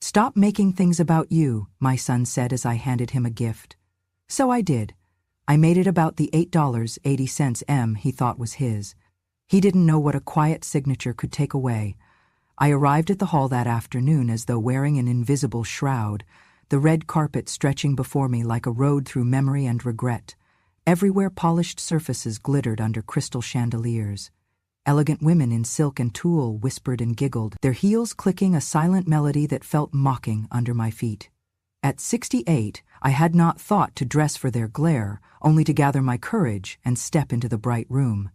"Stop making things about you," my son said as I handed him a gift. So I did. I made it about the $8.80 he thought was his. He didn't know what a quiet signature could take away. I arrived at the hall that afternoon as though wearing an invisible shroud, the red carpet stretching before me like a road through memory and regret. Everywhere polished surfaces glittered under crystal chandeliers. Elegant women in silk and tulle whispered and giggled, their heels clicking a silent melody that felt mocking under my feet. At 68, I had not thought to dress for their glare, only to gather my courage and step into the bright room.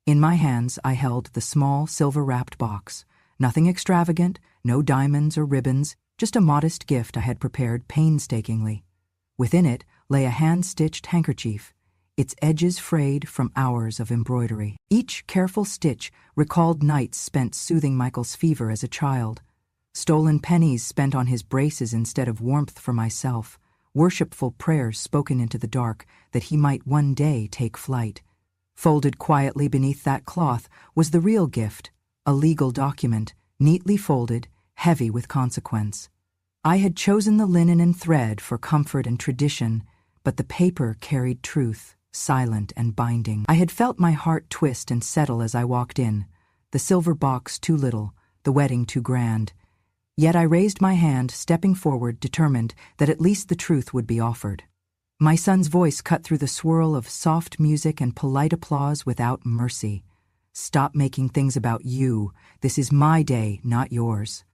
In my hands I held the small, silver-wrapped box. Nothing extravagant, no diamonds or ribbons, just a modest gift I had prepared painstakingly. Within it lay a hand-stitched handkerchief, its edges frayed from hours of embroidery. Each careful stitch recalled nights spent soothing Michael's fever as a child. Stolen pennies spent on his braces instead of warmth for myself, worshipful prayers spoken into the dark that he might one day take flight. Folded quietly beneath that cloth was the real gift, a legal document, neatly folded, heavy with consequence. I had chosen the linen and thread for comfort and tradition, but the paper carried truth, silent and binding. I had felt my heart twist and settle as I walked in, the silver box too little, the wedding too grand. Yet I raised my hand, stepping forward, determined that at least the truth would be offered. My son's voice cut through the swirl of soft music and polite applause without mercy. "Stop making things about you. This is my day, not yours."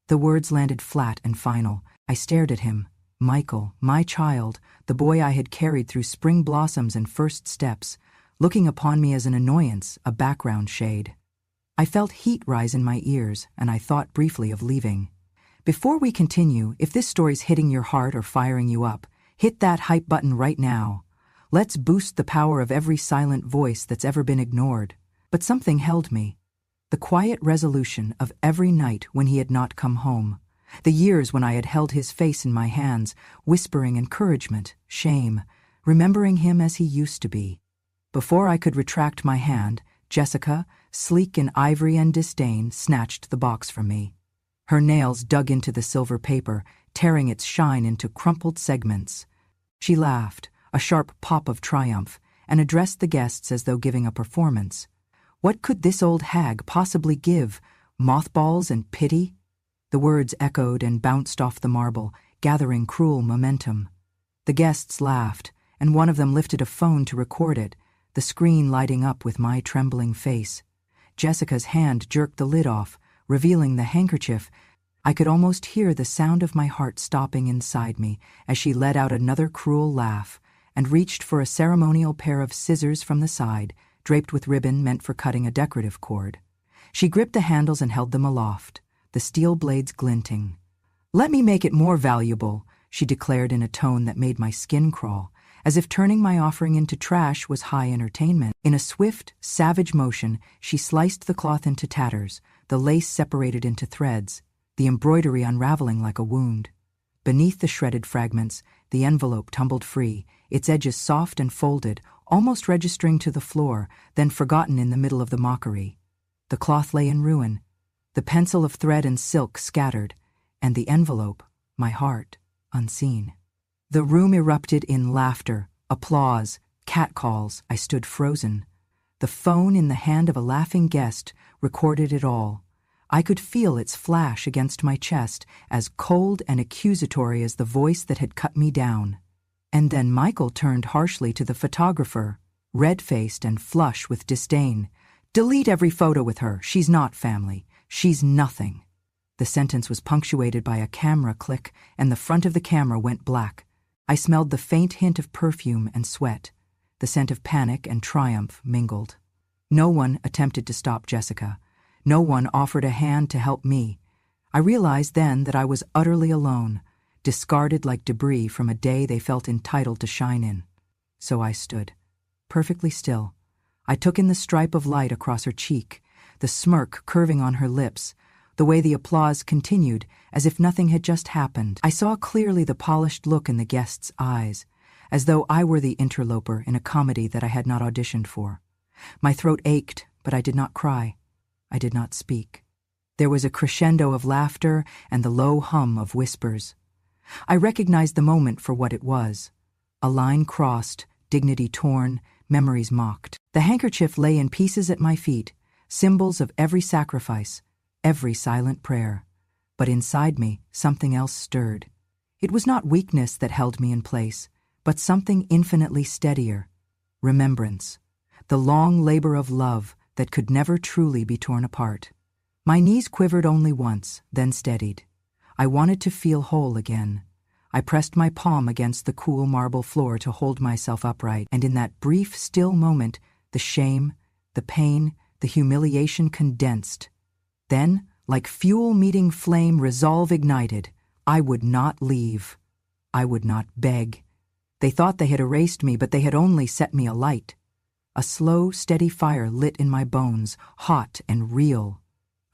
The words landed flat and final. I stared at him. Michael, my child, the boy I had carried through spring blossoms and first steps, looking upon me as an annoyance, a background shade. I felt heat rise in my ears, and I thought briefly of leaving. Before we continue, if this story's hitting your heart or firing you up, hit that hype button right now. Let's boost the power of every silent voice that's ever been ignored. But something held me. The quiet resolution of every night when he had not come home. The years when I had held his face in my hands, whispering encouragement, shame, remembering him as he used to be. Before I could retract my hand, Jessica, sleek in ivory and disdain, snatched the box from me. Her nails dug into the silver paper, tearing its shine into crumpled segments. She laughed, a sharp pop of triumph, and addressed the guests as though giving a performance. What could this old hag possibly give? Mothballs and pity? The words echoed and bounced off the marble, gathering cruel momentum. The guests laughed, and one of them lifted a phone to record it, the screen lighting up with my trembling face. Jessica's hand jerked the lid off, revealing the handkerchief. I could almost hear the sound of my heart stopping inside me as she let out another cruel laugh and reached for a ceremonial pair of scissors from the side, draped with ribbon meant for cutting a decorative cord. She gripped the handles and held them aloft, the steel blades glinting. "Let me make it more valuable," she declared in a tone that made my skin crawl, as if turning my offering into trash was high entertainment. In a swift, savage motion, she sliced the cloth into tatters, the lace separated into threads, the embroidery unraveling like a wound. Beneath the shredded fragments, the envelope tumbled free, its edges soft and folded, almost registering to the floor, then forgotten in the middle of the mockery. The cloth lay in ruin, the pencil of thread and silk scattered, and the envelope, my heart, unseen. The room erupted in laughter, applause, catcalls. I stood frozen. The phone in the hand of a laughing guest recorded it all. I could feel its flash against my chest, as cold and accusatory as the voice that had cut me down. And then Michael turned harshly to the photographer, red-faced and flush with disdain. "Delete every photo with her. She's not family. She's nothing." The sentence was punctuated by a camera click, and the front of the camera went black. I smelled the faint hint of perfume and sweat. The scent of panic and triumph mingled. No one attempted to stop Jessica. No one offered a hand to help me. I realized then that I was utterly alone, discarded like debris from a day they felt entitled to shine in. So I stood, perfectly still. I took in the stripe of light across her cheek, the smirk curving on her lips, the way the applause continued, as if nothing had just happened. I saw clearly the polished look in the guests' eyes, as though I were the interloper in a comedy that I had not auditioned for. My throat ached, but I did not cry. I did not speak. There was a crescendo of laughter and the low hum of whispers. I recognized the moment for what it was. A line crossed, dignity torn, memories mocked. The handkerchief lay in pieces at my feet, symbols of every sacrifice, every silent prayer. But inside me, something else stirred. It was not weakness that held me in place, but something infinitely steadier. Remembrance. The long labor of love that could never truly be torn apart. My knees quivered only once, then steadied. I wanted to feel whole again. I pressed my palm against the cool marble floor to hold myself upright, and in that brief, still moment, the shame, the pain, the humiliation condensed. Then, like fuel meeting flame, resolve ignited. I would not leave. I would not beg. They thought they had erased me, but they had only set me alight. A slow, steady fire lit in my bones, hot and real.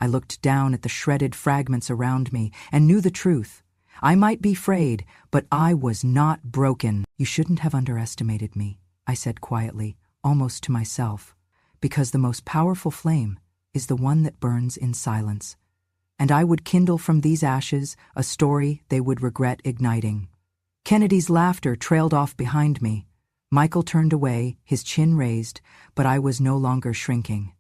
I looked down at the shredded fragments around me and knew the truth. I might be frayed, but I was not broken. You shouldn't have underestimated me, I said quietly, almost to myself, because the most powerful flame is the one that burns in silence. And I would kindle from these ashes a story they would regret igniting. Kennedy's laughter trailed off behind me. Michael turned away, his chin raised, but I was no longer shrinking.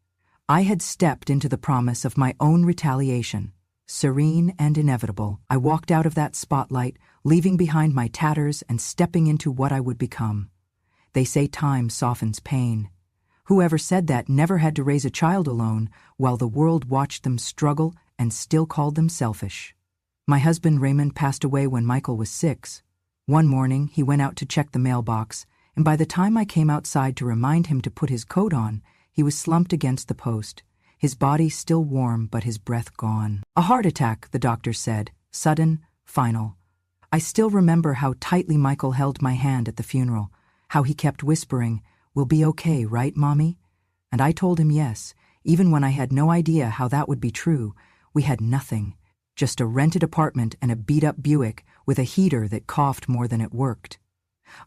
I had stepped into the promise of my own retaliation. Serene and inevitable, I walked out of that spotlight, leaving behind my tatters and stepping into what I would become. They say time softens pain. Whoever said that never had to raise a child alone, while the world watched them struggle and still called them selfish. My husband Raymond passed away when Michael was 6. One morning, he went out to check the mailbox, and by the time I came outside to remind him to put his coat on, he was slumped against the post. His body still warm, but his breath gone. A heart attack, the doctor said. Sudden, final. I still remember how tightly Michael held my hand at the funeral, how he kept whispering, "We'll be okay, right, Mommy?" And I told him yes, even when I had no idea how that would be true. We had nothing, just a rented apartment and a beat-up Buick with a heater that coughed more than it worked.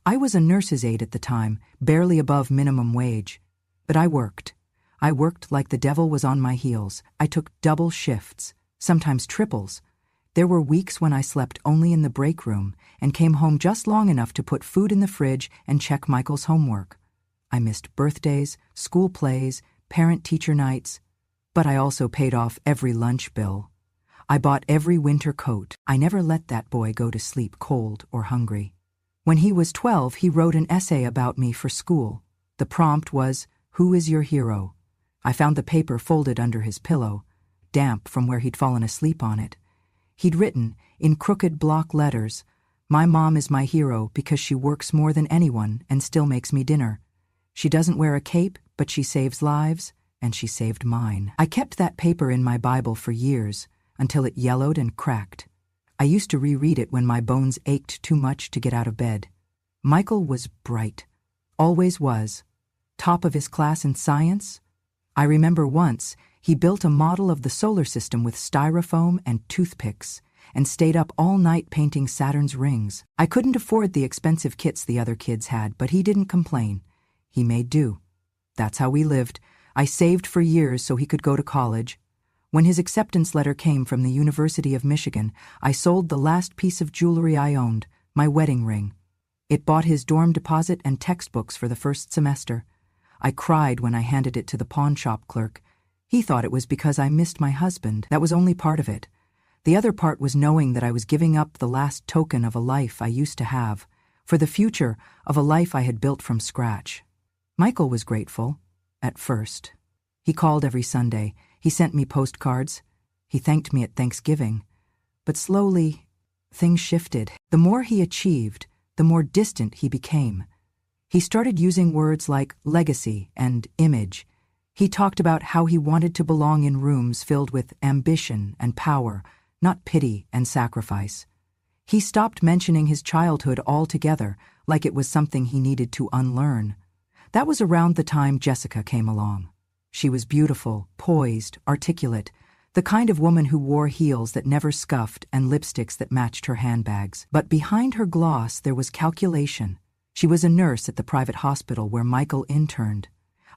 I was a nurse's aide at the time, barely above minimum wage. But I worked. I worked like the devil was on my heels. I took double shifts, sometimes triples. There were weeks when I slept only in the break room and came home just long enough to put food in the fridge and check Michael's homework. I missed birthdays, school plays, parent-teacher nights, but I also paid off every lunch bill. I bought every winter coat. I never let that boy go to sleep cold or hungry. When he was 12, he wrote an essay about me for school. The prompt was, "Who is your hero?" I found the paper folded under his pillow, damp from where he'd fallen asleep on it. He'd written, in crooked block letters, "My mom is my hero because she works more than anyone and still makes me dinner. She doesn't wear a cape, but she saves lives, and she saved mine." I kept that paper in my Bible for years, until it yellowed and cracked. I used to reread it when my bones ached too much to get out of bed. Michael was bright. Always was. Top of his class in science. I remember once, he built a model of the solar system with styrofoam and toothpicks, and stayed up all night painting Saturn's rings. I couldn't afford the expensive kits the other kids had, but he didn't complain. He made do. That's how we lived. I saved for years so he could go to college. When his acceptance letter came from the University of Michigan, I sold the last piece of jewelry I owned, my wedding ring. It bought his dorm deposit and textbooks for the first semester. I cried when I handed it to the pawn shop clerk. He thought it was because I missed my husband. That was only part of it. The other part was knowing that I was giving up the last token of a life I used to have, for the future of a life I had built from scratch. Michael was grateful, at first. He called every Sunday. He sent me postcards. He thanked me at Thanksgiving. But slowly, things shifted. The more he achieved, the more distant he became. He started using words like legacy and image. He talked about how he wanted to belong in rooms filled with ambition and power, not pity and sacrifice. He stopped mentioning his childhood altogether, like it was something he needed to unlearn. That was around the time Jessica came along. She was beautiful, poised, articulate, the kind of woman who wore heels that never scuffed and lipsticks that matched her handbags. But behind her gloss there was calculation. She was a nurse at the private hospital where Michael interned.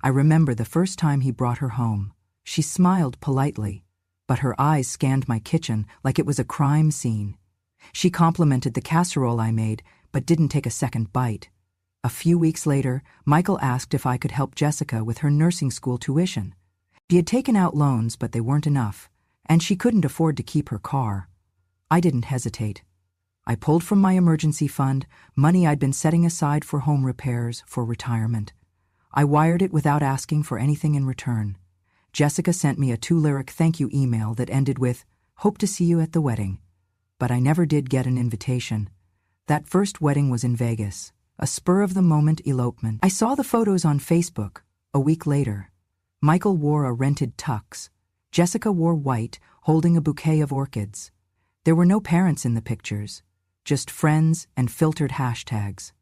I remember the first time he brought her home. She smiled politely. but her eyes scanned my kitchen like it was a crime scene. She complimented the casserole I made, but didn't take a second bite. A few weeks later, Michael asked if I could help Jessica with her nursing school tuition. She had taken out loans, but they weren't enough, and she couldn't afford to keep her car. I didn't hesitate. I pulled from my emergency fund money I'd been setting aside for home repairs, for retirement. I wired it without asking for anything in return. Jessica sent me a 2-lyric thank you email that ended with, "Hope to see you at the wedding." But I never did get an invitation. That first wedding was in Vegas, a spur-of-the-moment elopement. I saw the photos on Facebook a week later. Michael wore a rented tux. Jessica wore white, holding a bouquet of orchids. There were no parents in the pictures, just friends and filtered hashtags.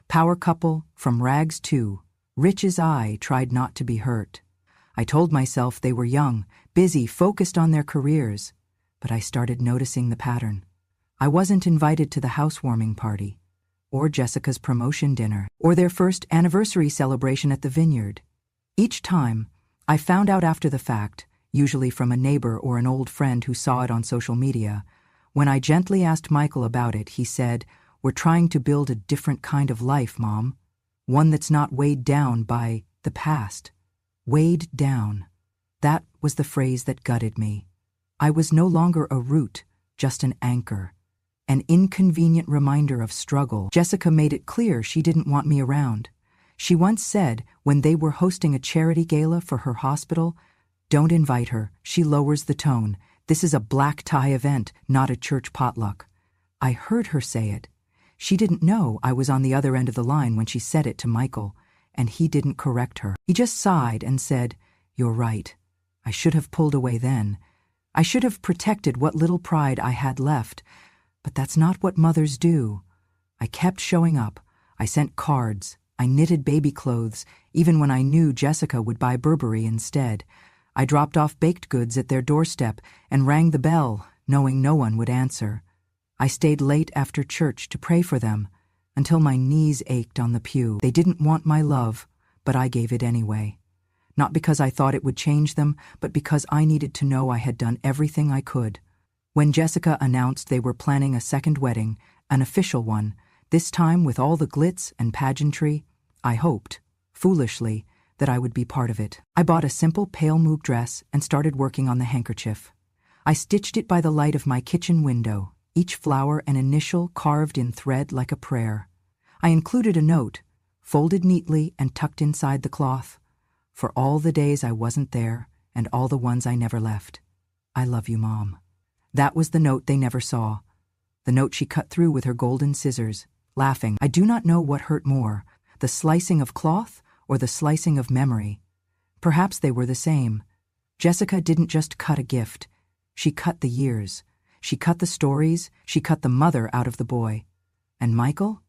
Power couple, from rags to, rich as I tried not to be hurt. I told myself they were young, busy, focused on their careers, but I started noticing the pattern. I wasn't invited to the housewarming party, or Jessica's promotion dinner, or their first anniversary celebration at the vineyard. Each time, I found out after the fact, usually from a neighbor or an old friend who saw it on social media. When I gently asked Michael about it, he said, "We're trying to build a different kind of life, Mom. One that's not weighed down by the past." Weighed down. That was the phrase that gutted me. I was no longer a root, just an anchor. An inconvenient reminder of struggle. Jessica made it clear she didn't want me around. She once said, when they were hosting a charity gala for her hospital, "Don't invite her, she lowers the tone. This is a black tie event, not a church potluck." I heard her say it. She didn't know I was on the other end of the line when she said it to Michael, and he didn't correct her. He just sighed and said, "You're right. I should have pulled away then. I should have protected what little pride I had left. But that's not what mothers do." I kept showing up. I sent cards. I knitted baby clothes, even when I knew Jessica would buy Burberry instead. I dropped off baked goods at their doorstep and rang the bell, knowing no one would answer. I stayed late after church to pray for them, until my knees ached on the pew. They didn't want my love, but I gave it anyway. Not because I thought it would change them, but because I needed to know I had done everything I could. When Jessica announced they were planning a second wedding, an official one, this time with all the glitz and pageantry, I hoped, foolishly, that I would be part of it. I bought a simple pale mauve dress and started working on the handkerchief. I stitched it by the light of my kitchen window, each flower an initial carved in thread like a prayer. I included a note, folded neatly and tucked inside the cloth. "For all the days I wasn't there, and all the ones I never left. I love you, Mom." That was the note they never saw. The note she cut through with her golden scissors, laughing. I do not know what hurt more, the slicing of cloth or the slicing of memory. Perhaps they were the same. Jessica didn't just cut a gift. She cut the years. She cut the stories. She cut the mother out of the boy. And Michael?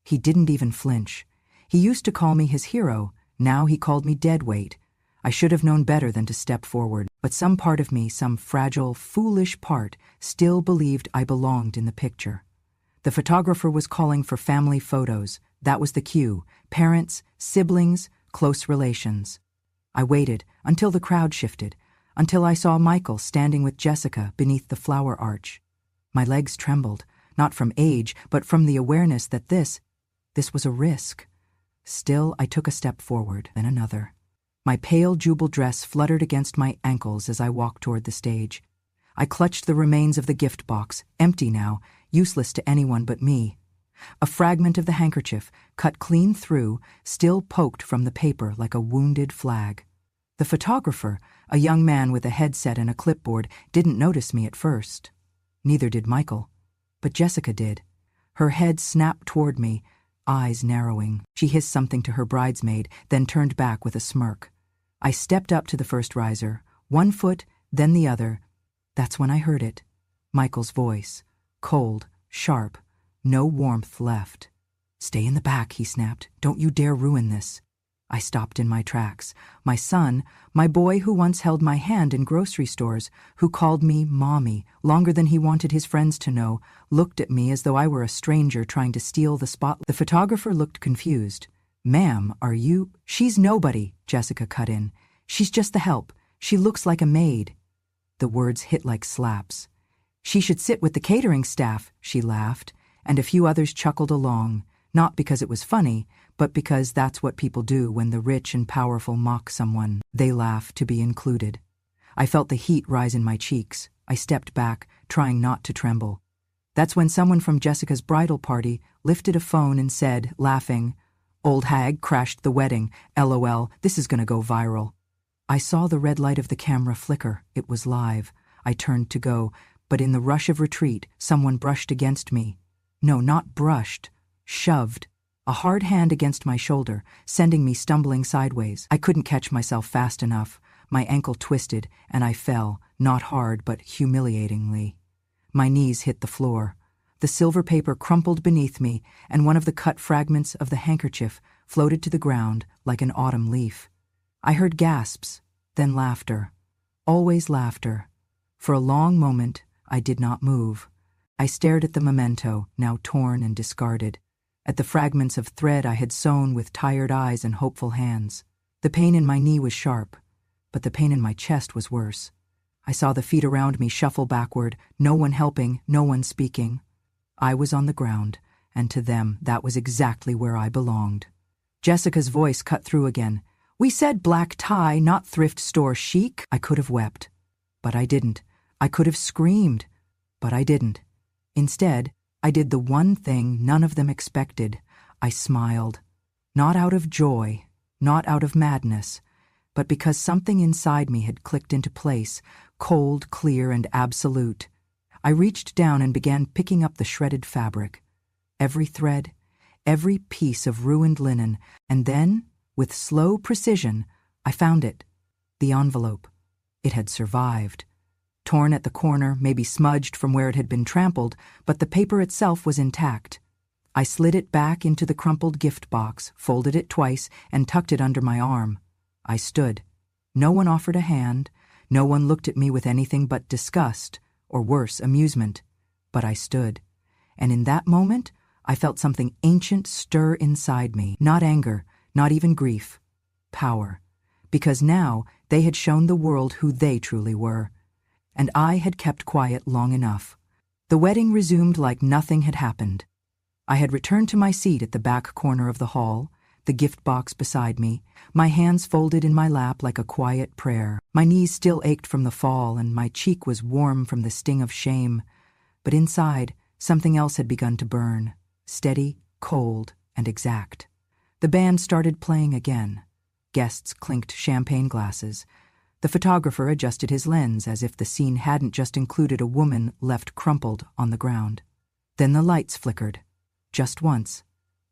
He didn't even flinch. He used to call me his hero. Now he called me deadweight. I should have known better than to step forward. But some part of me, some fragile, foolish part, still believed I belonged in the picture. The photographer was calling for family photos. That was the cue. Parents, siblings, close relations. I waited until the crowd shifted, until I saw Michael standing with Jessica beneath the flower arch. My legs trembled, not from age, but from the awareness that this was a risk. Still, I took a step forward, then another. My pale jubal dress fluttered against my ankles as I walked toward the stage. I clutched the remains of the gift box, empty now, useless to anyone but me. A fragment of the handkerchief, cut clean through, still poked from the paper like a wounded flag. The photographer, a young man with a headset and a clipboard, didn't notice me at first. Neither did Michael. But Jessica did. Her head snapped toward me, eyes narrowing. She hissed something to her bridesmaid, then turned back with a smirk. I stepped up to the first riser, one foot, then the other. That's when I heard it. Michael's voice. Cold, sharp, no warmth left. "Stay in the back," he snapped. "Don't you dare ruin this." I stopped in my tracks. My son, my boy who once held my hand in grocery stores, who called me Mommy longer than he wanted his friends to know, looked at me as though I were a stranger trying to steal the spotlight. The photographer looked confused. "Ma'am, are you—" "She's nobody," Jessica cut in. "She's just the help. She looks like a maid." The words hit like slaps. She should sit with the catering staff, she laughed, and a few others chuckled along, not because it was funny, but because that's what people do when the rich and powerful mock someone. They laugh to be included. I felt the heat rise in my cheeks. I stepped back, trying not to tremble. That's when someone from Jessica's bridal party lifted a phone and said, laughing, "Old hag crashed the wedding. LOL, this is gonna go viral." I saw the red light of the camera flicker. It was live. I turned to go, but in the rush of retreat, someone brushed against me. No, not brushed. Shoved. A hard hand against my shoulder, sending me stumbling sideways. I couldn't catch myself fast enough. My ankle twisted, and I fell, not hard but humiliatingly. My knees hit the floor. The silver paper crumpled beneath me, and one of the cut fragments of the handkerchief floated to the ground like an autumn leaf. I heard gasps, then laughter. Always laughter. For a long moment, I did not move. I stared at the memento, now torn and discarded, at the fragments of thread I had sewn with tired eyes and hopeful hands. The pain in my knee was sharp, but the pain in my chest was worse. I saw the feet around me shuffle backward, no one helping, no one speaking. I was on the ground, and to them that was exactly where I belonged. Jessica's voice cut through again. "We said black tie, not thrift store chic." I could have wept, but I didn't. I could have screamed, but I didn't. Instead, I did the one thing none of them expected. I smiled. Not out of joy, not out of madness, but because something inside me had clicked into place, cold, clear, and absolute. I reached down and began picking up the shredded fabric. Every thread, every piece of ruined linen, and then, with slow precision, I found it. The envelope. It had survived. Torn at the corner, maybe smudged from where it had been trampled, but the paper itself was intact. I slid it back into the crumpled gift box, folded it twice, and tucked it under my arm. I stood. No one offered a hand. No one looked at me with anything but disgust, or worse, amusement. But I stood. And in that moment, I felt something ancient stir inside me. Not anger, not even grief. Power. Because now they had shown the world who they truly were. And I had kept quiet long enough. The wedding resumed like nothing had happened. I had returned to my seat at the back corner of the hall, the gift box beside me, my hands folded in my lap like a quiet prayer. My knees still ached from the fall, and my cheek was warm from the sting of shame. But inside, something else had begun to burn, steady, cold, and exact. The band started playing again. Guests clinked champagne glasses. The photographer adjusted his lens as if the scene hadn't just included a woman left crumpled on the ground. Then the lights flickered. Just once.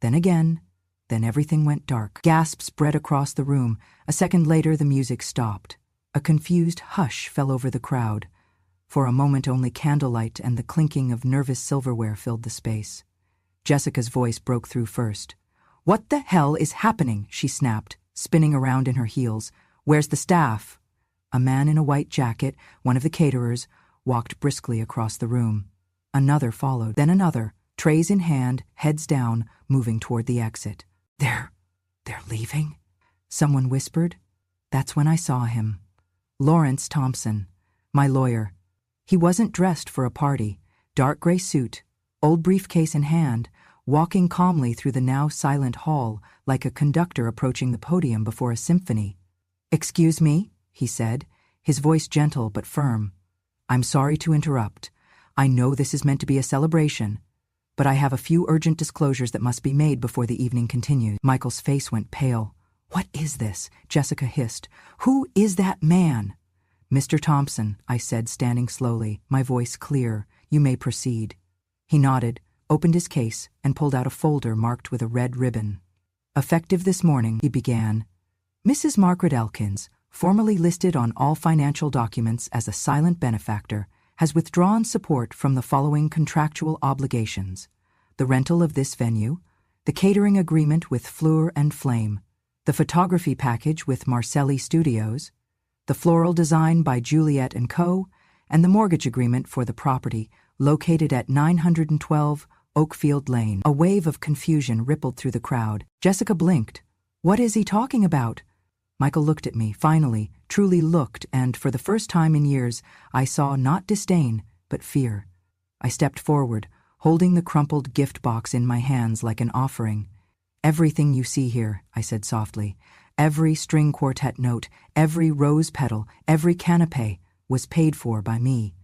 Then again. Then everything went dark. Gasps spread across the room. A second later, the music stopped. A confused hush fell over the crowd. For a moment, only candlelight and the clinking of nervous silverware filled the space. Jessica's voice broke through first. "What the hell is happening?" she snapped, spinning around in her heels. "Where's the staff?" A man in a white jacket, one of the caterers, walked briskly across the room. Another followed, then another, trays in hand, heads down, moving toward the exit. They're leaving?" someone whispered. That's when I saw him. Lawrence Thompson, my lawyer. He wasn't dressed for a party. Dark gray suit, old briefcase in hand, walking calmly through the now silent hall like a conductor approaching the podium before a symphony. "Excuse me?" he said, his voice gentle but firm. "I'm sorry to interrupt. I know this is meant to be a celebration, but I have a few urgent disclosures that must be made before the evening continues." Michael's face went pale. "What is this?" Jessica hissed. "Who is that man?" "Mr. Thompson," I said, standing slowly, my voice clear. "You may proceed." He nodded, opened his case, and pulled out a folder marked with a red ribbon. "Effective this morning," he began. "Mrs. Margaret Elkins, formerly listed on all financial documents as a silent benefactor, has withdrawn support from the following contractual obligations: the rental of this venue, the catering agreement with Fleur and Flame, the photography package with Marcelli Studios, the floral design by Juliet & Co., and the mortgage agreement for the property located at 912 Oakfield Lane. A wave of confusion rippled through the crowd. Jessica blinked. "What is he talking about?" Michael looked at me, finally, truly looked, and for the first time in years, I saw not disdain, but fear. I stepped forward, holding the crumpled gift box in my hands like an offering. "Everything you see here," I said softly, "every string quartet note, every rose petal, every canapé, was paid for by me."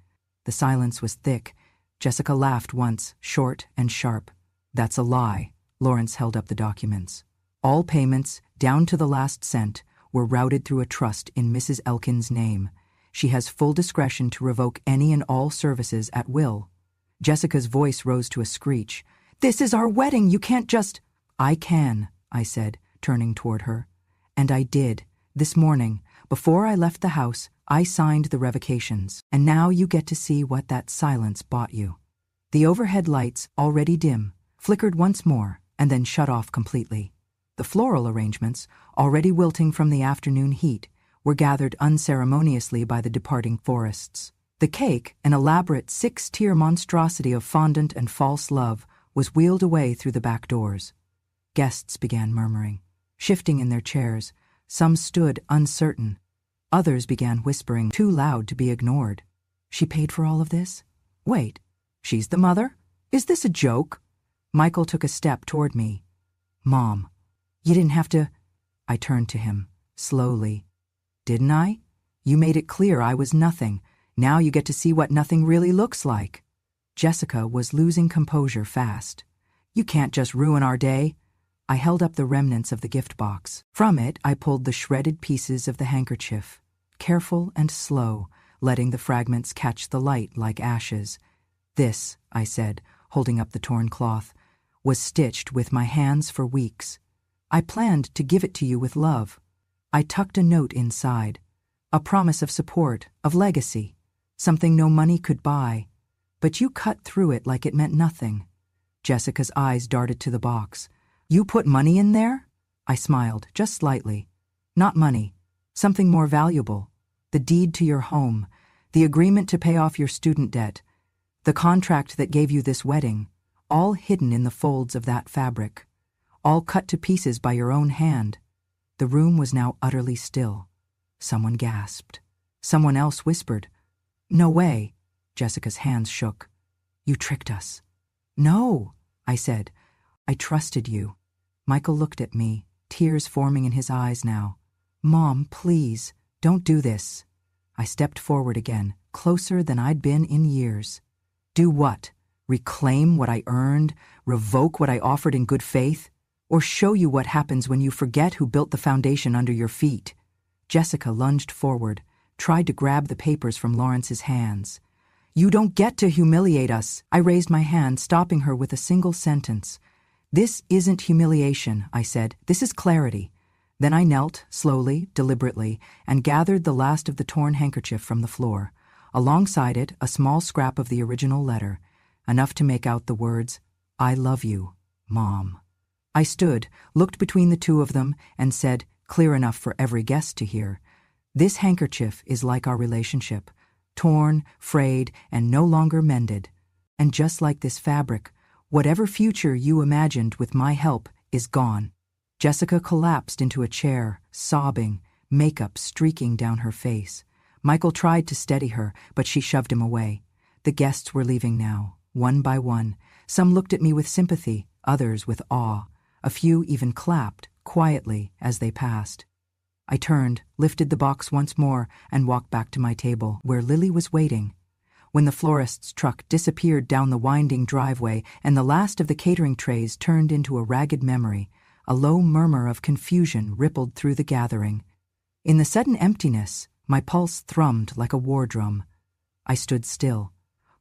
The silence was thick. Jessica laughed once, short and sharp. "That's a lie." Lawrence held up the documents. "All payments, down to the last cent, were routed through a trust in Mrs. Elkin's name. She has full discretion to revoke any and all services at will." Jessica's voice rose to a screech. "This is our wedding, you can't just—" "I can," I said, turning toward her. "And I did. This morning, before I left the house, I signed the revocations. And now you get to see what that silence bought you." The overhead lights, already dim, flickered once more and then shut off completely. The floral arrangements, already wilting from the afternoon heat, were gathered unceremoniously by the departing florists. The cake, an elaborate 6-tier monstrosity of fondant and false love, was wheeled away through the back doors. Guests began murmuring, shifting in their chairs. Some stood uncertain. Others began whispering, too loud to be ignored. "She paid for all of this? Wait, she's the mother? Is this a joke?" Michael took a step toward me. "Mom, you didn't have to—" I turned to him, slowly. "Didn't I? You made it clear I was nothing. Now you get to see what nothing really looks like." Jessica was losing composure fast. "You can't just ruin our day." I held up the remnants of the gift box. From it, I pulled the shredded pieces of the handkerchief, careful and slow, letting the fragments catch the light like ashes. "This," I said, holding up the torn cloth, "was stitched with my hands for weeks. I planned to give it to you with love. I tucked a note inside, a promise of support, of legacy, something no money could buy. But you cut through it like it meant nothing." Jessica's eyes darted to the box. "You put money in there?" I smiled, just slightly. "Not money. Something more valuable. The deed to your home, the agreement to pay off your student debt, the contract that gave you this wedding, all hidden in the folds of that fabric, all cut to pieces by your own hand." The room was now utterly still. Someone gasped. Someone else whispered, "No way." Jessica's hands shook. "You tricked us." "No," I said. "I trusted you." Michael looked at me, tears forming in his eyes now. "Mom, please, don't do this." I stepped forward again, closer than I'd been in years. "Do what? Reclaim what I earned? Revoke what I offered in good faith? Or show you what happens when you forget who built the foundation under your feet?" Jessica lunged forward, tried to grab the papers from Lawrence's hands. "You don't get to humiliate us." I raised my hand, stopping her with a single sentence. "This isn't humiliation," I said. "This is clarity." Then I knelt, slowly, deliberately, and gathered the last of the torn handkerchief from the floor. Alongside it, a small scrap of the original letter, enough to make out the words, "I love you, Mom." I stood, looked between the two of them, and said, clear enough for every guest to hear, "This handkerchief is like our relationship, torn, frayed, and no longer mended. And just like this fabric, whatever future you imagined with my help is gone." Jessica collapsed into a chair, sobbing, makeup streaking down her face. Michael tried to steady her, but she shoved him away. The guests were leaving now, one by one. Some looked at me with sympathy, others with awe. A few even clapped, quietly, as they passed. I turned, lifted the box once more, and walked back to my table, where Lily was waiting. When the florist's truck disappeared down the winding driveway and the last of the catering trays turned into a ragged memory, a low murmur of confusion rippled through the gathering. In the sudden emptiness, my pulse thrummed like a war drum. I stood still,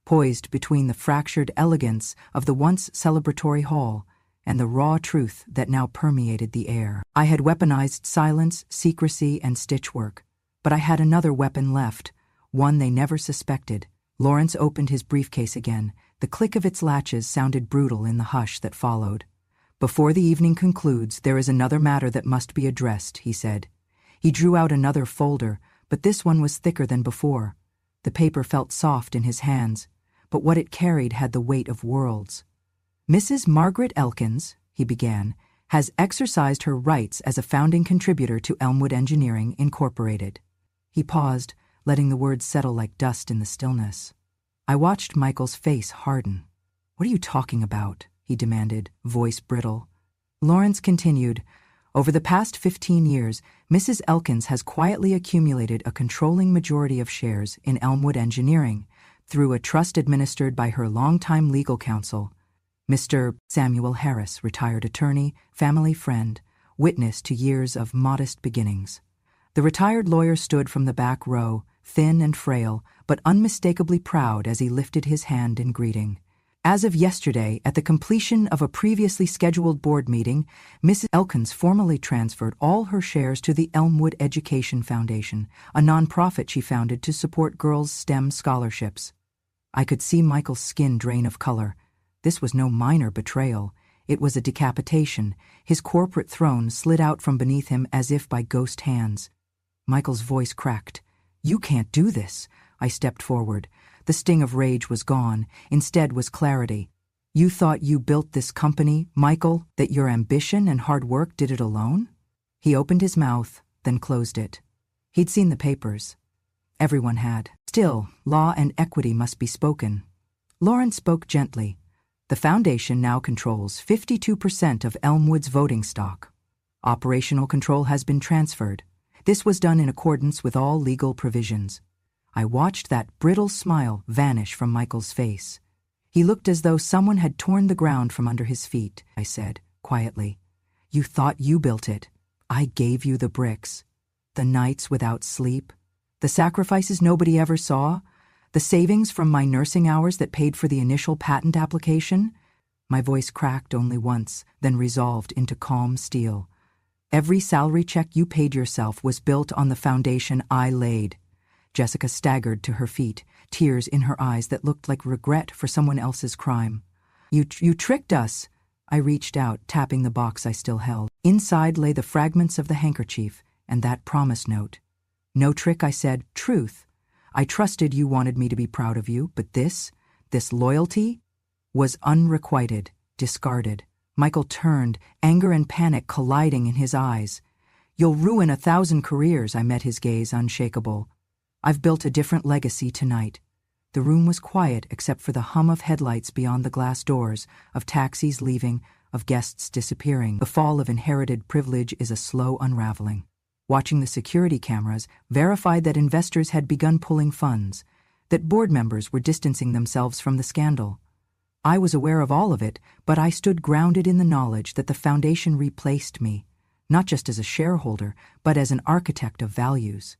poised between the fractured elegance of the once celebratory hall and the raw truth that now permeated the air. I had weaponized silence, secrecy, and stitchwork, but I had another weapon left, one they never suspected. Lawrence opened his briefcase again. The click of its latches sounded brutal in the hush that followed. "Before the evening concludes, there is another matter that must be addressed," he said. He drew out another folder, but this one was thicker than before. The paper felt soft in his hands, but what it carried had the weight of worlds. "Mrs. Margaret Elkins," he began, "has exercised her rights as a founding contributor to Elmwood Engineering, Incorporated." He paused, letting the words settle like dust in the stillness. I watched Michael's face harden. "What are you talking about?" he demanded, voice brittle. Lawrence continued, "Over the past 15 years, Mrs. Elkins has quietly accumulated a controlling majority of shares in Elmwood Engineering through a trust administered by her longtime legal counsel, Mr. Samuel Harris, retired attorney, family friend, witness to years of modest beginnings." The retired lawyer stood from the back row, thin and frail, but unmistakably proud as he lifted his hand in greeting. As of yesterday, at the completion of a previously scheduled board meeting, Mrs. Elkins formally transferred all her shares to the Elmwood Education Foundation, a nonprofit she founded to support girls' STEM scholarships. I could see Michael's skin drain of color. This was no minor betrayal. It was a decapitation. His corporate throne slid out from beneath him as if by ghost hands. Michael's voice cracked. "You can't do this." I stepped forward. The sting of rage was gone. Instead was clarity. "You thought you built this company, Michael, that your ambition and hard work did it alone?" He opened his mouth, then closed it. He'd seen the papers. Everyone had. Still, law and equity must be spoken. Lawrence spoke gently. "The foundation now controls 52% of Elmwood's voting stock. Operational control has been transferred. This was done in accordance with all legal provisions." I watched that brittle smile vanish from Michael's face. He looked as though someone had torn the ground from under his feet. I said, quietly, "You thought you built it. I gave you the bricks. The nights without sleep. The sacrifices nobody ever saw. The savings from my nursing hours that paid for the initial patent application." My voice cracked only once, then resolved into calm steel. "Every salary check you paid yourself was built on the foundation I laid." Jessica staggered to her feet, tears in her eyes that looked like regret for someone else's crime. You tricked us." I reached out, tapping the box I still held. Inside lay the fragments of the handkerchief and that promise note. "No trick," I said, "truth. I trusted you wanted me to be proud of you, but this loyalty was unrequited, discarded." Michael turned, anger and panic colliding in his eyes. "You'll ruin 1,000 careers," I met his gaze unshakable. "I've built a different legacy tonight." The room was quiet except for the hum of headlights beyond the glass doors, of taxis leaving, of guests disappearing. The fall of inherited privilege is a slow unraveling. Watching the security cameras verified that investors had begun pulling funds, that board members were distancing themselves from the scandal. I was aware of all of it, but I stood grounded in the knowledge that the foundation replaced me, not just as a shareholder, but as an architect of values.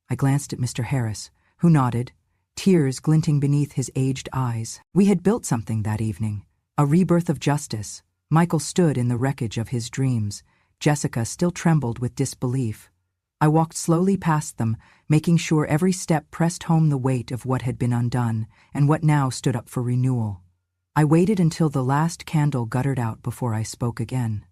I glanced at Mr. Harris, who nodded, tears glinting beneath his aged eyes. We had built something that evening, a rebirth of justice. Michael stood in the wreckage of his dreams. Jessica still trembled with disbelief. I walked slowly past them, making sure every step pressed home the weight of what had been undone and what now stood up for renewal. I waited until the last candle guttered out before I spoke again.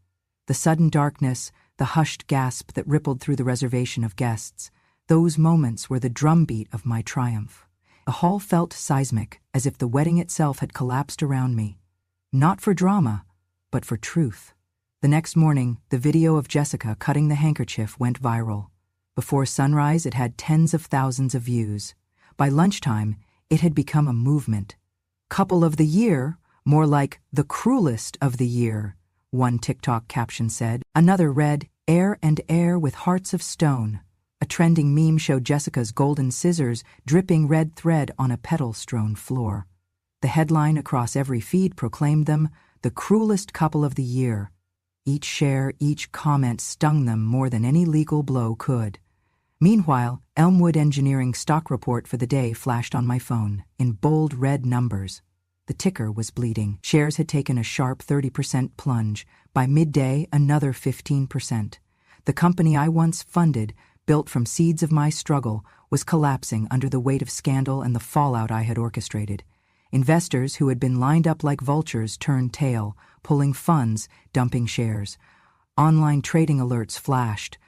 The sudden darkness, the hushed gasp that rippled through the reservation of guests, those moments were the drumbeat of my triumph. The hall felt seismic, as if the wedding itself had collapsed around me. Not for drama, but for truth. The next morning, the video of Jessica cutting the handkerchief went viral. Before sunrise, it had tens of thousands of views. By lunchtime, it had become a movement. "Couple of the year, more like the cruelest of the year," one TikTok caption said. Another read, "Air and air with hearts of stone." A trending meme showed Jessica's golden scissors dripping red thread on a petal-strewn floor. The headline across every feed proclaimed them the cruelest couple of the year. Each share, each comment stung them more than any legal blow could. Meanwhile, Elmwood Engineering stock report for the day flashed on my phone, in bold red numbers. The ticker was bleeding. Shares had taken a sharp 30% plunge. By midday, another 15%. The company I once funded, built from seeds of my struggle, was collapsing under the weight of scandal and the fallout I had orchestrated. Investors who had been lined up like vultures turned tail, pulling funds, dumping shares. Online trading alerts flashed.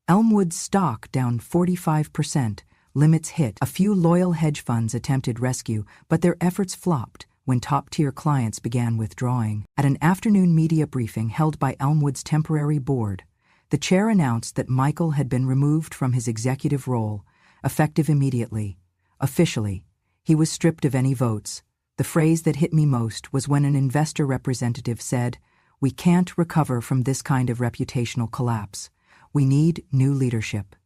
Elmwood's stock down 45%, limits hit. A few loyal hedge funds attempted rescue, but their efforts flopped when top-tier clients began withdrawing. At an afternoon media briefing held by Elmwood's temporary board, the chair announced that Michael had been removed from his executive role, effective immediately. Officially, he was stripped of any votes. The phrase that hit me most was when an investor representative said, "We can't recover from this kind of reputational collapse. We need new leadership."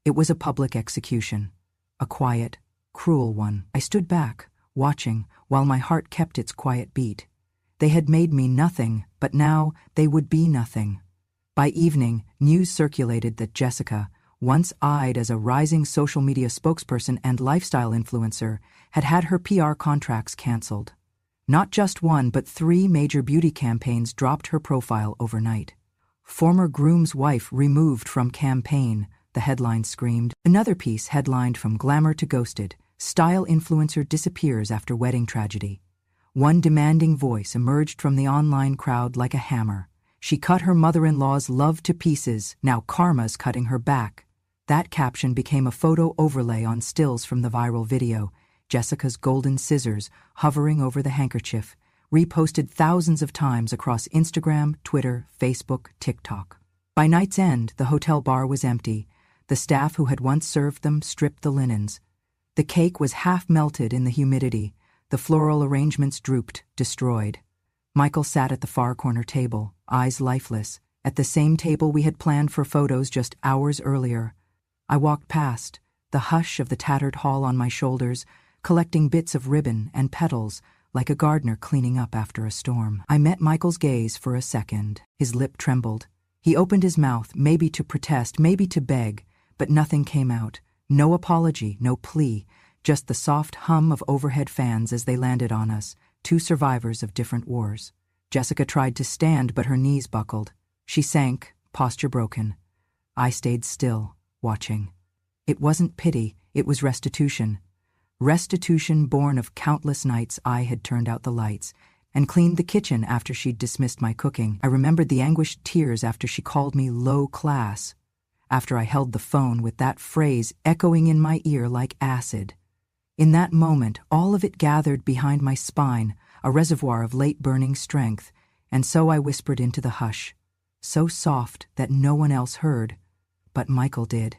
It was a public execution. A quiet, cruel one. I stood back, watching, while my heart kept its quiet beat. They had made me nothing, but now they would be nothing. By evening, news circulated that Jessica, once eyed as a rising social media spokesperson and lifestyle influencer, had had her PR contracts canceled. Not just one, but 3 major beauty campaigns dropped her profile overnight. "Former groom's wife removed from campaign," the headline screamed. Another piece headlined "From Glamour to Ghosted, Style Influencer Disappears After Wedding Tragedy." One demanding voice emerged from the online crowd like a hammer. "She cut her mother-in-law's love to pieces, now karma's cutting her back." That caption became a photo overlay on stills from the viral video, Jessica's golden scissors hovering over the handkerchief, reposted thousands of times across Instagram, Twitter, Facebook, TikTok. By night's end, the hotel bar was empty. The staff who had once served them stripped the linens. The cake was half melted in the humidity. The floral arrangements drooped, destroyed. Michael sat at the far corner table, eyes lifeless, at the same table we had planned for photos just hours earlier. I walked past, the hush of the tattered hall on my shoulders, collecting bits of ribbon and petals like a gardener cleaning up after a storm. I met Michael's gaze for a second. His lip trembled. He opened his mouth, maybe to protest, maybe to beg, but nothing came out. No apology, no plea, just the soft hum of overhead fans as they landed on us, 2 survivors of different wars. Jessica tried to stand, but her knees buckled. She sank, posture broken. I stayed still, watching. It wasn't pity, it was restitution. Restitution born of countless nights I had turned out the lights and cleaned the kitchen after she'd dismissed my cooking. I remembered the anguished tears after she called me low class, after I held the phone with that phrase echoing in my ear like acid. In that moment, all of it gathered behind my spine, a reservoir of late-burning strength, and so I whispered into the hush, so soft that no one else heard, but Michael did.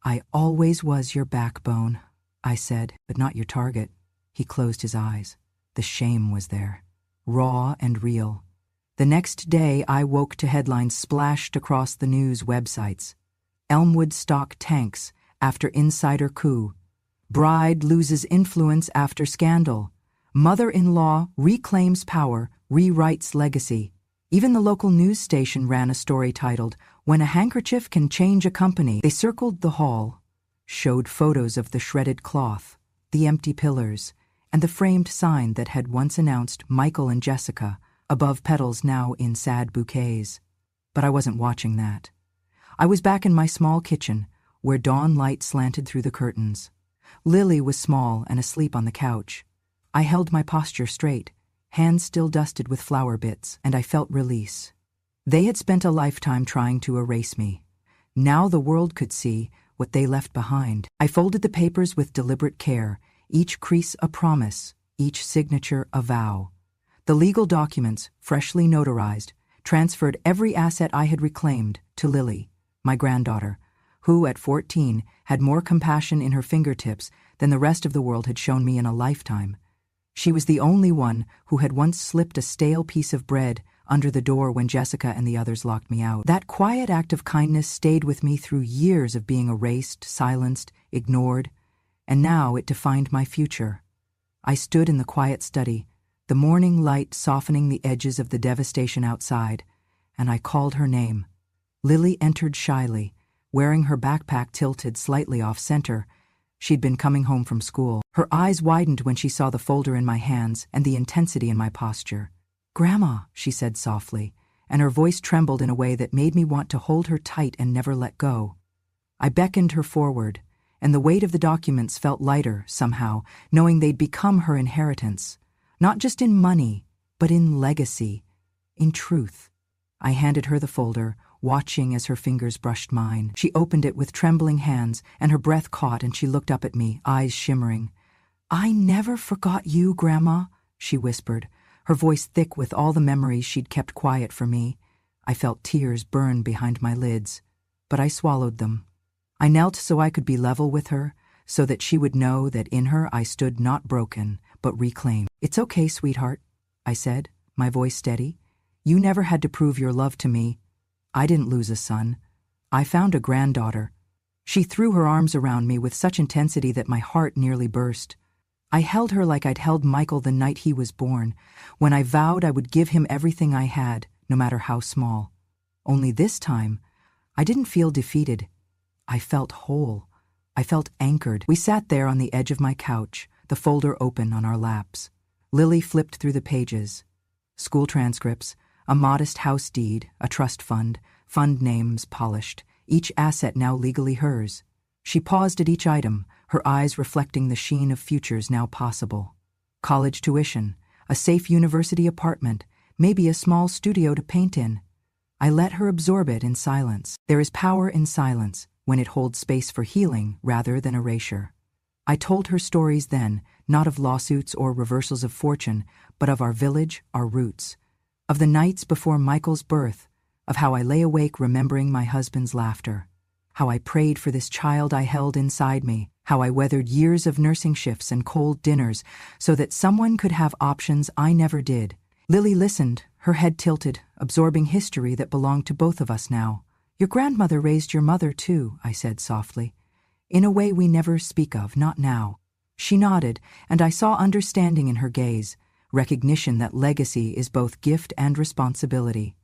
"I always was your backbone," I said, "but not your target." He closed his eyes. The shame was there, raw and real. The next day, I woke to headlines splashed across the news websites. Elmwood stock tanks after insider coup. Bride loses influence after scandal. Mother-in-law reclaims power, rewrites legacy. Even the local news station ran a story titled, "When a Handkerchief Can Change a Company." They circled the hall, showed photos of the shredded cloth, the empty pillars, and the framed sign that had once announced Michael and Jessica, above petals now in sad bouquets. But I wasn't watching that. I was back in my small kitchen, where dawn light slanted through the curtains. Lily was small and asleep on the couch. I held my posture straight, hands still dusted with flour bits, and I felt release. They had spent a lifetime trying to erase me. Now the world could see what they left behind. I folded the papers with deliberate care, each crease a promise, each signature a vow. The legal documents, freshly notarized, transferred every asset I had reclaimed to Lily, my granddaughter, who, at 14, had more compassion in her fingertips than the rest of the world had shown me in a lifetime. She was the only one who had once slipped a stale piece of bread under the door when Jessica and the others locked me out. That quiet act of kindness stayed with me through years of being erased, silenced, ignored, and now it defined my future. I stood in the quiet study, the morning light softening the edges of the devastation outside, and I called her name. Lily entered shyly, wearing her backpack tilted slightly off-center. She'd been coming home from school. Her eyes widened when she saw the folder in my hands and the intensity in my posture. "Grandma," she said softly, and her voice trembled in a way that made me want to hold her tight and never let go. I beckoned her forward, and the weight of the documents felt lighter, somehow, knowing they'd become her inheritance. Not just in money, but in legacy, in truth. I handed her the folder, watching as her fingers brushed mine. She opened it with trembling hands, and her breath caught, and she looked up at me, eyes shimmering. "I never forgot you, Grandma," she whispered, her voice thick with all the memories she'd kept quiet for me. I felt tears burn behind my lids, but I swallowed them. I knelt so I could be level with her, so that she would know that in her I stood not broken, but reclaimed. "It's okay, sweetheart," I said, my voice steady. "You never had to prove your love to me. I didn't lose a son. I found a granddaughter." She threw her arms around me with such intensity that my heart nearly burst. I held her like I'd held Michael the night he was born, when I vowed I would give him everything I had, no matter how small. Only this time, I didn't feel defeated. I felt whole. I felt anchored. We sat there on the edge of my couch, the folder open on our laps. Lily flipped through the pages. School transcripts, a modest house deed, a trust fund names polished, each asset now legally hers. She paused at each item, her eyes reflecting the sheen of futures now possible. College tuition, a safe university apartment, maybe a small studio to paint in. I let her absorb it in silence. There is power in silence when it holds space for healing rather than erasure. I told her stories then, not of lawsuits or reversals of fortune, but of our village, our roots. Of the nights before Michael's birth, of how I lay awake remembering my husband's laughter. How I prayed for this child I held inside me, how I weathered years of nursing shifts and cold dinners so that someone could have options I never did. Lily listened, her head tilted, absorbing history that belonged to both of us now. "Your grandmother raised your mother too," I said softly. "In a way we never speak of, not now." She nodded, and I saw understanding in her gaze, recognition that legacy is both gift and responsibility.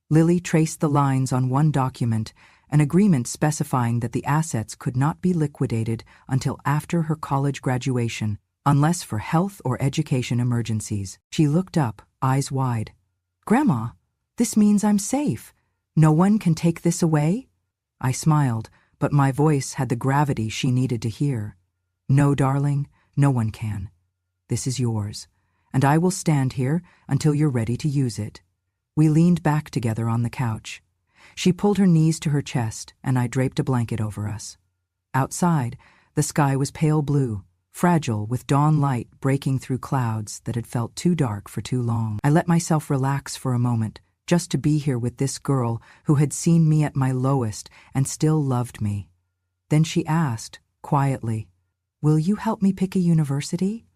Lily traced the lines on one document, an agreement specifying that the assets could not be liquidated until after her college graduation, unless for health or education emergencies. She looked up, eyes wide. "Grandma, this means I'm safe. No one can take this away?" I smiled, but my voice had the gravity she needed to hear. "No, darling, no one can. This is yours, and I will stand here until you're ready to use it." We leaned back together on the couch. She pulled her knees to her chest, and I draped a blanket over us. Outside, the sky was pale blue, fragile with dawn light breaking through clouds that had felt too dark for too long. I let myself relax for a moment, just to be here with this girl who had seen me at my lowest and still loved me. Then she asked, quietly, "Will you help me pick a university?"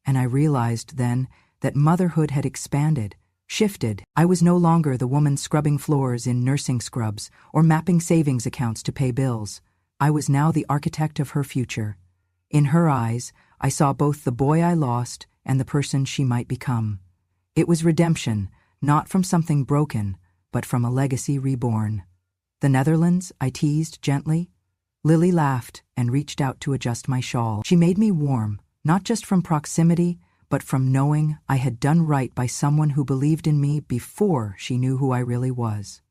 And I realized then that motherhood had expanded, shifted. I was no longer the woman scrubbing floors in nursing scrubs or mapping savings accounts to pay bills. I was now the architect of her future. In her eyes, I saw both the boy I lost and the person she might become. It was redemption, not from something broken, but from a legacy reborn. "The Netherlands?" I teased gently. Lily laughed and reached out to adjust my shawl. She made me warm, not just from proximity, but from knowing I had done right by someone who believed in me before she knew who I really was.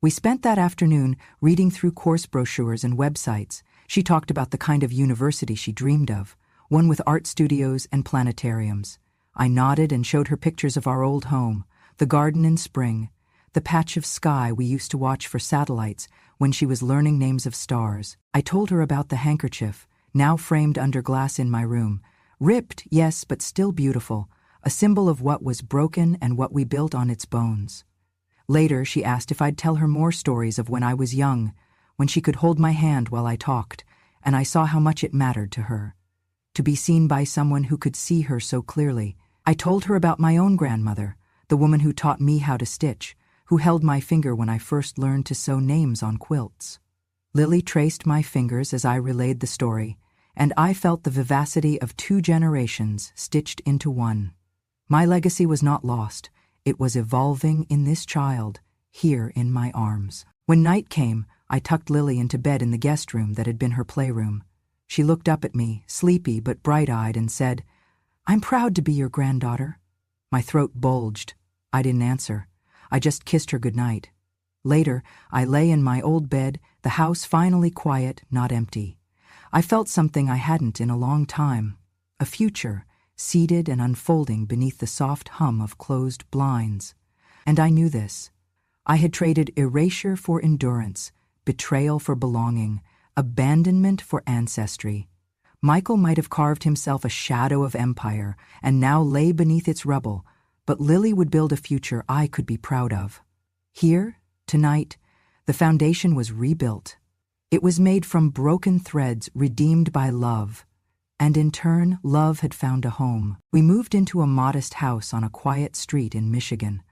We spent that afternoon reading through course brochures and websites. She talked about the kind of university she dreamed of, one with art studios and planetariums. I nodded and showed her pictures of our old home, the garden in spring, the patch of sky we used to watch for satellites when she was learning names of stars. I told her about the handkerchief, now framed under glass in my room. Ripped, yes, but still beautiful, a symbol of what was broken and what we built on its bones. Later, she asked if I'd tell her more stories of when I was young, when she could hold my hand while I talked, and I saw how much it mattered to her. To be seen by someone who could see her so clearly. I told her about my own grandmother, the woman who taught me how to stitch, who held my finger when I first learned to sew names on quilts. Lily traced my fingers as I relayed the story, and I felt the vivacity of 2 generations stitched into one. My legacy was not lost. It was evolving in this child, here in my arms. When night came, I tucked Lily into bed in the guest room that had been her playroom. She looked up at me, sleepy but bright-eyed, and said, "I'm proud to be your granddaughter." My throat bulged. I didn't answer. I just kissed her goodnight. Later, I lay in my old bed, the house finally quiet, not empty. I felt something I hadn't in a long time, a future, seated and unfolding beneath the soft hum of closed blinds. And I knew this. I had traded erasure for endurance, betrayal for belonging, abandonment for ancestry. Michael might have carved himself a shadow of empire and now lay beneath its rubble, but Lily would build a future I could be proud of. Here, tonight, the foundation was rebuilt. It was made from broken threads redeemed by love, And in turn, love had found a home. We moved into a modest house on a quiet street in Michigan,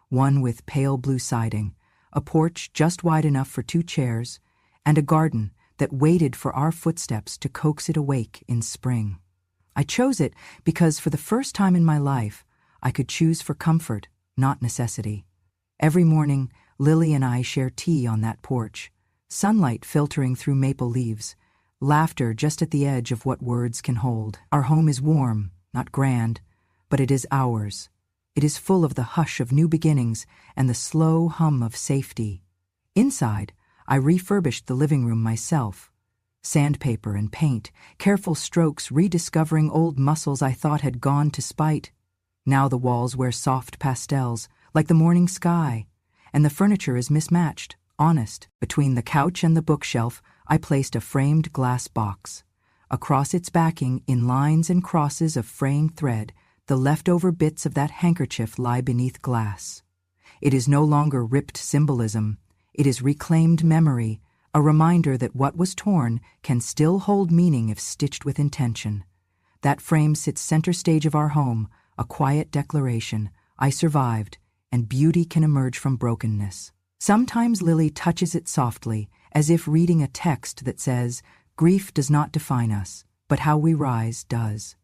one with pale blue siding, a porch just wide enough for 2 chairs, and a garden that waited for our footsteps to coax it awake in spring. I chose it because for the first time in my life, I could choose for comfort, not necessity. Every morning, Lily and I share tea on that porch, sunlight filtering through maple leaves, laughter just at the edge of what words can hold. Our home is warm, not grand, but it is ours. It is full of the hush of new beginnings and the slow hum of safety. Inside, I refurbished the living room myself. Sandpaper and paint, careful strokes rediscovering old muscles I thought had gone to spite. Now the walls wear soft pastels, like the morning sky, and the furniture is mismatched, honest. Between the couch and the bookshelf, I placed a framed glass box. Across its backing, in lines and crosses of fraying thread, the leftover bits of that handkerchief lie beneath glass. It is no longer ripped symbolism. It is reclaimed memory, a reminder that what was torn can still hold meaning if stitched with intention. That frame sits center stage of our home, a quiet declaration. I survived, and beauty can emerge from brokenness. Sometimes Lily touches it softly, as if reading a text that says, "Grief does not define us, but how we rise does."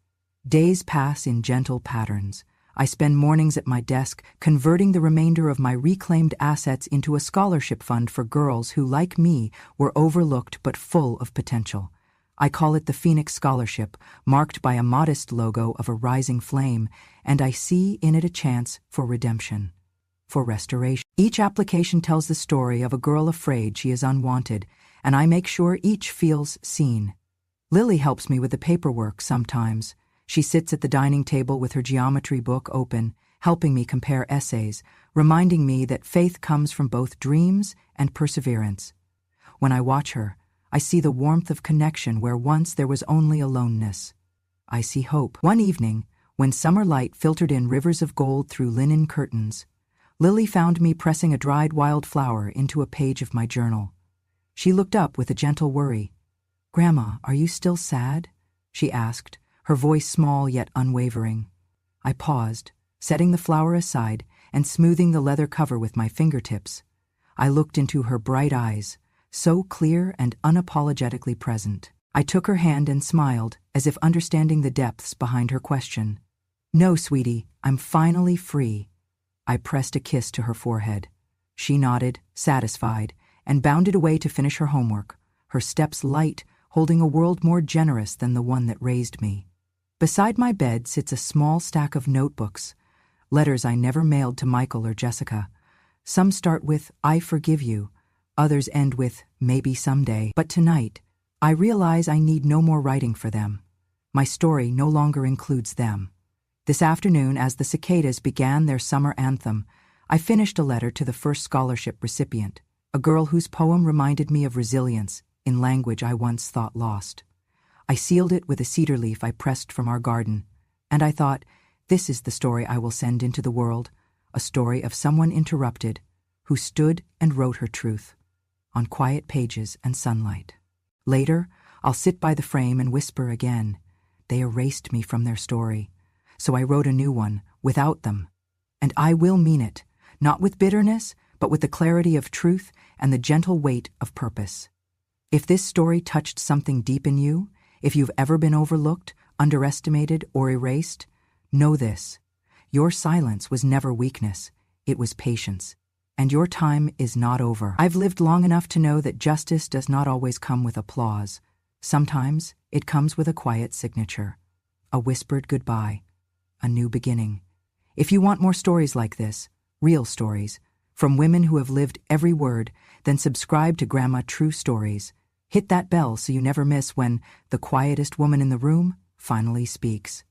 Days pass in gentle patterns. I spend mornings at my desk converting the remainder of my reclaimed assets into a scholarship fund for girls who, like me, were overlooked but full of potential. I call it the Phoenix Scholarship, marked by a modest logo of a rising flame, and I see in it a chance for redemption, for restoration. Each application tells the story of a girl afraid she is unwanted, and I make sure each feels seen. Lily helps me with the paperwork sometimes. She sits at the dining table with her geometry book open, helping me compare essays, reminding me that faith comes from both dreams and perseverance. When I watch her, I see the warmth of connection where once there was only aloneness. I see hope. One evening, when summer light filtered in rivers of gold through linen curtains, Lily found me pressing a dried wildflower into a page of my journal. She looked up with a gentle worry. "Grandma, are you still sad?" she asked, her voice small yet unwavering. I paused, setting the flower aside and smoothing the leather cover with my fingertips. I looked into her bright eyes, so clear and unapologetically present. I took her hand and smiled, as if understanding the depths behind her question. "No, sweetie, I'm finally free." I pressed a kiss to her forehead. She nodded, satisfied, and bounded away to finish her homework, her steps light, holding a world more generous than the one that raised me. Beside my bed sits a small stack of notebooks, letters I never mailed to Michael or Jessica. Some start with, "I forgive you," others end with, "maybe someday." But tonight, I realize I need no more writing for them. My story no longer includes them. This afternoon, as the cicadas began their summer anthem, I finished a letter to the first scholarship recipient, a girl whose poem reminded me of resilience in language I once thought lost. I sealed it with a cedar leaf I pressed from our garden, and I thought, this is the story I will send into the world, a story of someone interrupted, who stood and wrote her truth, on quiet pages and sunlight. Later, I'll sit by the frame and whisper again. They erased me from their story, so I wrote a new one, without them. And I will mean it, not with bitterness, but with the clarity of truth and the gentle weight of purpose. If this story touched something deep in you, if you've ever been overlooked, underestimated, or erased, know this. Your silence was never weakness, it was patience. And your time is not over. I've lived long enough to know that justice does not always come with applause. Sometimes it comes with a quiet signature, a whispered goodbye, a new beginning. If you want more stories like this, real stories, from women who have lived every word, then subscribe to Grandma True Stories. Hit that bell so you never miss when the quietest woman in the room finally speaks.